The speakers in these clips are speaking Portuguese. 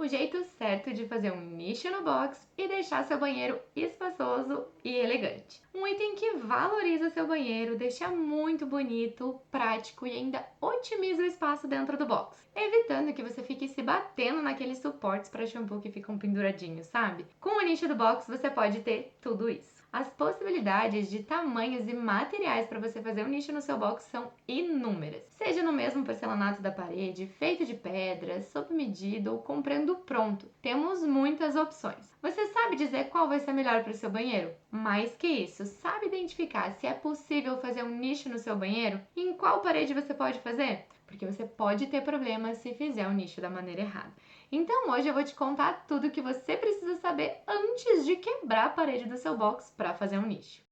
O jeito certo de fazer um nicho no box e deixar seu banheiro espaçoso e elegante. Um item que valoriza seu banheiro, deixa muito bonito, prático e ainda otimiza o espaço dentro do box, evitando que você fique se batendo naqueles suportes para shampoo que ficam penduradinhos, sabe? Com o nicho do box você pode ter tudo isso. As possibilidades de tamanhos e materiais para você fazer um nicho no seu box são inúmeras. Seja no mesmo porcelanato da parede, feito de pedra, sob medida ou comprando pronto. Temos muitas opções. Você sabe dizer qual vai ser melhor para o seu banheiro? Mais que isso, sabe identificar se é possível fazer um nicho no seu banheiro? E em qual parede você pode fazer? Porque você pode ter problemas se fizer o nicho da maneira errada. Então hoje eu vou te contar tudo o que você precisa saber antes de quebrar a parede do seu box para fazer um nicho.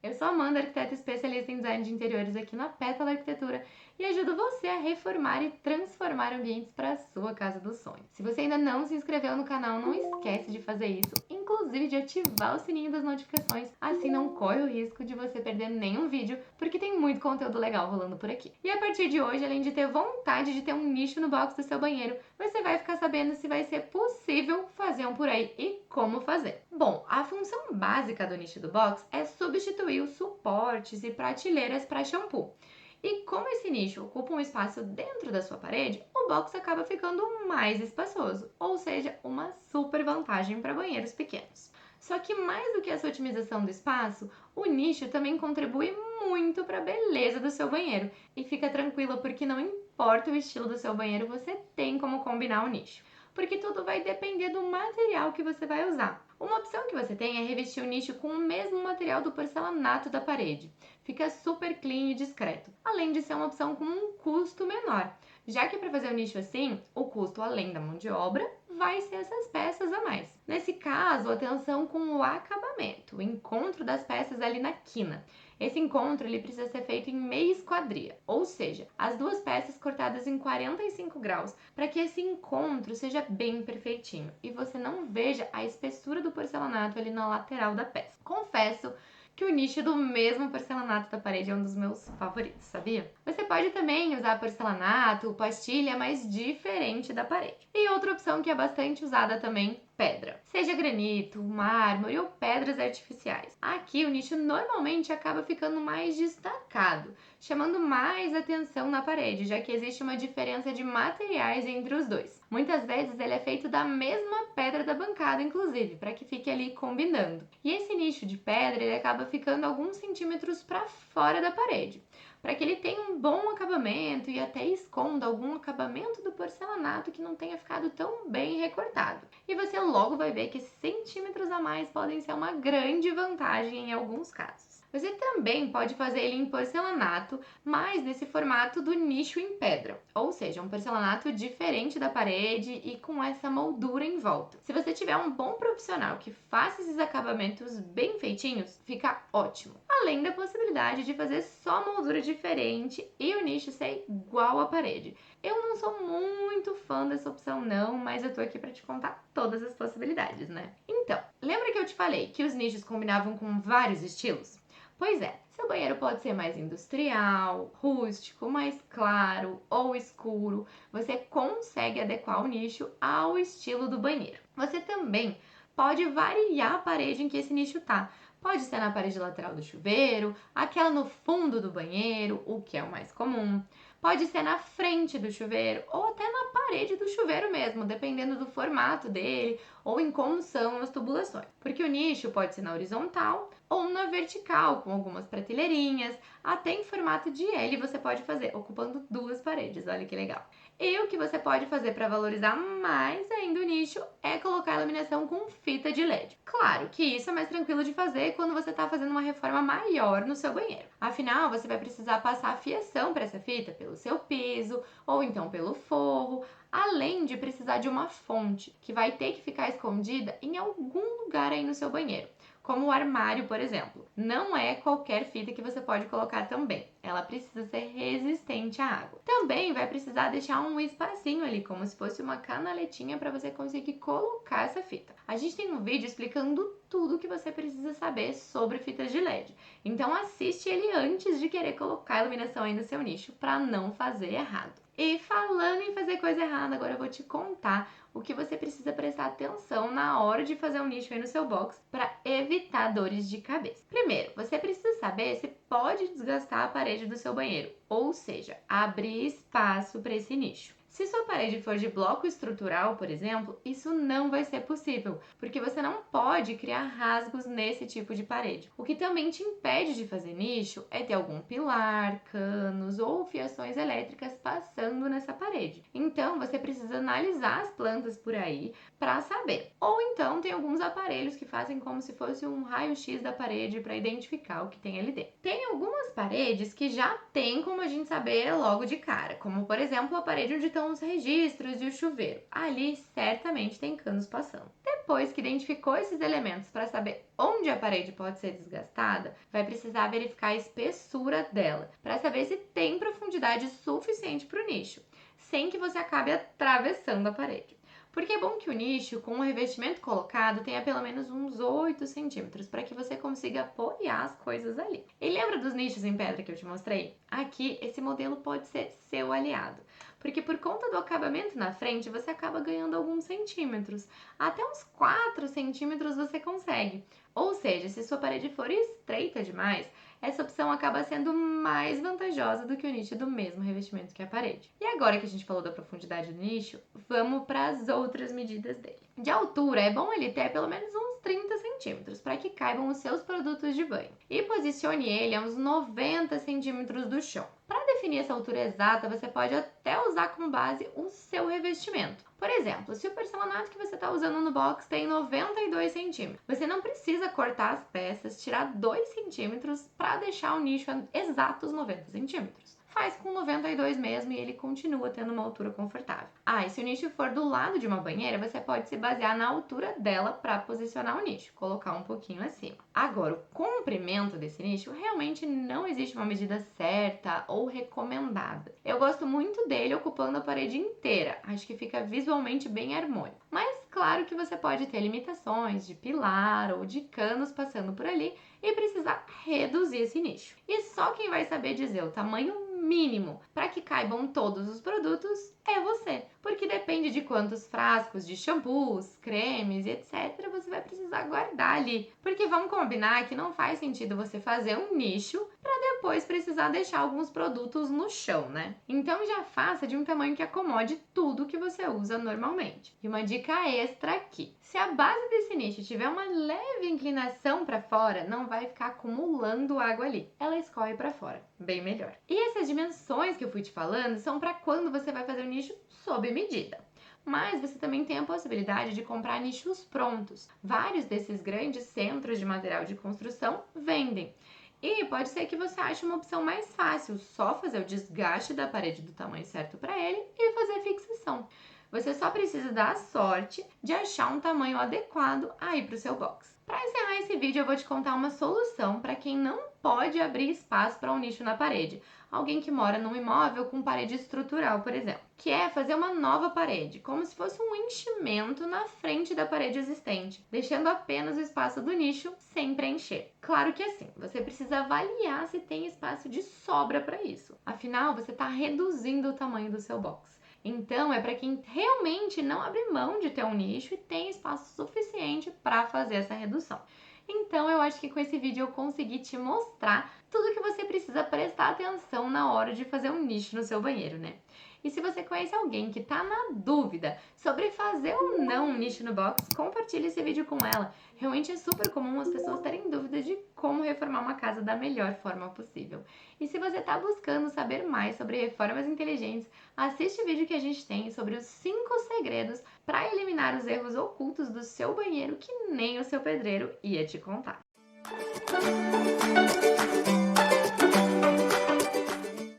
Eu sou a Amanda, arquiteta especialista em design de interiores aqui na Pétala Arquitetura e ajudo você a reformar e transformar ambientes para a sua casa dos sonhos. Se você ainda não se inscreveu no canal, não esquece de fazer isso, inclusive de ativar o sininho das notificações, assim não corre o risco de você perder nenhum vídeo, porque tem muito conteúdo legal rolando por aqui. E a partir de hoje, além de ter vontade de ter um nicho no box do seu banheiro, você vai ficar sabendo se vai ser possível fazer um por aí e como fazer. Bom, a função básica do nicho do box é substituir os suportes e prateleiras para shampoo. E como esse nicho ocupa um espaço dentro da sua parede, o box acaba ficando mais espaçoso, ou seja, uma super vantagem para banheiros pequenos. Só que mais do que essa otimização do espaço, o nicho também contribui muito para a beleza do seu banheiro. E fica tranquila porque não importa o estilo do seu banheiro, você tem como combinar o nicho. Porque tudo vai depender do material que você vai usar. Uma opção que você tem é revestir o nicho com o mesmo material do porcelanato da parede. Fica super clean e discreto, além de ser uma opção com um custo menor, já que para fazer o nicho assim, o custo além da mão de obra vai ser essas peças a mais. Nesse caso, atenção com o acabamento, o encontro das peças ali na quina. Esse encontro ele precisa ser feito em meia esquadria, ou seja, as duas peças cortadas em 45 graus, para que esse encontro seja bem perfeitinho e você não veja a espessura do porcelanato ali na lateral da peça. Confesso que o nicho do mesmo porcelanato da parede é um dos meus favoritos, sabia? Você pode também usar porcelanato, pastilha, mas diferente da parede. E outra opção que é bastante usada também, pedra. Seja granito, mármore ou pedras artificiais. Aqui o nicho normalmente acaba ficando mais destacado, chamando mais atenção na parede, já que existe uma diferença de materiais entre os dois. Muitas vezes ele é feito da mesma pedra da bancada, inclusive, para que fique ali combinando. E esse nicho de pedra ele acaba ficando alguns centímetros para fora da parede, para que ele tenha um bom acabamento e até esconda algum acabamento do porcelanato que não tenha ficado tão bem recortado. E você logo vai ver que centímetros a mais podem ser uma grande vantagem em alguns casos. Você também pode fazer ele em porcelanato, mas nesse formato do nicho em pedra, ou seja, um porcelanato diferente da parede e com essa moldura em volta. Se você tiver um bom profissional que faça esses acabamentos bem feitinhos, fica ótimo. Além da possibilidade de fazer só moldura diferente e o nicho ser igual à parede. Eu não sou muito fã dessa opção não, mas eu tô aqui para te contar todas as possibilidades, né? Então, lembra que eu te falei que os nichos combinavam com vários estilos? Pois é, seu banheiro pode ser mais industrial, rústico, mais claro ou escuro. Você consegue adequar o nicho ao estilo do banheiro. Você também pode variar a parede em que esse nicho tá. Pode ser na parede lateral do chuveiro, aquela no fundo do banheiro, o que é o mais comum. Pode ser na frente do chuveiro ou até na parede do chuveiro mesmo, dependendo do formato dele ou em como são as tubulações. Porque o nicho pode ser na horizontal ou na vertical, com algumas prateleirinhas, até em formato de L você pode fazer, ocupando duas paredes, olha que legal. E o que você pode fazer para valorizar mais ainda o nicho é colocar a iluminação com fita de LED. Claro que isso é mais tranquilo de fazer quando você está fazendo uma reforma maior no seu banheiro. Afinal, você vai precisar passar a fiação para essa fita pelo seu piso ou então pelo forro, além de precisar de uma fonte, que vai ter que ficar escondida em algum lugar aí no seu banheiro, como o armário, por exemplo. Não é qualquer fita que você pode colocar também. Ela precisa ser resistente à água. Também vai precisar deixar um espacinho ali, como se fosse uma canaletinha para você conseguir colocar essa fita. A gente tem um vídeo explicando tudo que você precisa saber sobre fitas de LED. Então assiste ele antes de querer colocar a iluminação aí no seu nicho para não fazer errado. E falando em fazer coisa errada, agora eu vou te contar o que você precisa prestar atenção na hora de fazer um nicho aí no seu box para evitar dores de cabeça. Primeiro, você precisa saber se pode desgastar a parede do seu banheiro, ou seja, abrir espaço para esse nicho. Se sua parede for de bloco estrutural, por exemplo, isso não vai ser possível, porque você não pode criar rasgos nesse tipo de parede. O que também te impede de fazer nicho é ter algum pilar, canos ou fiações elétricas passando nessa parede. Então, você precisa analisar as plantas por aí para saber. Ou então, tem alguns aparelhos que fazem como se fosse um raio-x da parede para identificar o que tem ali dentro. Tem algumas paredes que já tem como a gente saber logo de cara, como por exemplo a parede onde estão os registros e o chuveiro. Ali certamente tem canos passando. Depois que identificou esses elementos para saber onde a parede pode ser desgastada, vai precisar verificar a espessura dela para saber se tem profundidade suficiente para o nicho, sem que você acabe atravessando a parede. Porque é bom que o nicho, com o revestimento colocado, tenha pelo menos uns 8 centímetros para que você consiga apoiar as coisas ali. E lembra dos nichos em pedra que eu te mostrei? Aqui, esse modelo pode ser seu aliado, porque por conta do acabamento na frente, você acaba ganhando alguns centímetros. Até uns 4 centímetros você consegue. Ou seja, se sua parede for estreita demais, essa opção acaba sendo mais vantajosa do que o nicho do mesmo revestimento que a parede. E agora que a gente falou da profundidade do nicho, vamos para as outras medidas dele. De altura, é bom ele ter pelo menos uns 30 centímetros para que caibam os seus produtos de banho. E posicione ele a uns 90 centímetros do chão. Para definir essa altura exata, você pode até usar como base o seu revestimento. Por exemplo, se o porcelanato que você está usando no box tem 92 centímetros, você não precisa cortar as peças, tirar 2 centímetros para deixar o nicho a exatos 90 centímetros. Faz com 92 mesmo e ele continua tendo uma altura confortável. Ah, e se o nicho for do lado de uma banheira, você pode se basear na altura dela para posicionar o nicho, colocar um pouquinho acima. Agora, o comprimento desse nicho realmente não existe uma medida certa ou recomendada. Eu gosto muito dele ocupando a parede inteira, acho que fica visualmente bem harmônico. Mas claro que você pode ter limitações de pilar ou de canos passando por ali e precisar reduzir esse nicho. E só quem vai saber dizer o tamanho mínimo para que caibam todos os produtos é você, porque depende de quantos frascos de shampoos, cremes e etc. você vai precisar guardar ali, porque vamos combinar que não faz sentido você fazer um nicho para depois precisar deixar alguns produtos no chão, né? Então já faça de um tamanho que acomode tudo que você usa normalmente. E uma dica extra aqui: se a base desse nicho tiver uma leve inclinação para fora, não vai ficar acumulando água ali, ela escorre para fora, bem melhor. E essas dimensões que eu fui te falando são para quando você vai fazer o nicho sob medida. Mas você também tem a possibilidade de comprar nichos prontos. Vários desses grandes centros de material de construção vendem. E pode ser que você ache uma opção mais fácil, só fazer o desgaste da parede do tamanho certo para ele e fazer a fixação. Você só precisa dar a sorte de achar um tamanho adequado aí para o seu box. Para encerrar esse vídeo, eu vou te contar uma solução para quem não pode abrir espaço para um nicho na parede. Alguém que mora num imóvel com parede estrutural, por exemplo, que é fazer uma nova parede, como se fosse um enchimento na frente da parede existente, deixando apenas o espaço do nicho sem preencher. Claro que assim, você precisa avaliar se tem espaço de sobra para isso. Afinal, você está reduzindo o tamanho do seu box. Então, é para quem realmente não abre mão de ter um nicho e tem espaço suficiente para fazer essa redução. Então, eu acho que com esse vídeo eu consegui te mostrar tudo que você precisa prestar atenção na hora de fazer um nicho no seu banheiro, né? E se você conhece alguém que está na dúvida sobre fazer ou não um nicho no box, compartilhe esse vídeo com ela. Realmente é super comum as pessoas terem dúvidas de como reformar uma casa da melhor forma possível. E se você está buscando saber mais sobre reformas inteligentes, assiste o vídeo que a gente tem sobre os 5 segredos para eliminar os erros ocultos do seu banheiro que nem o seu pedreiro ia te contar.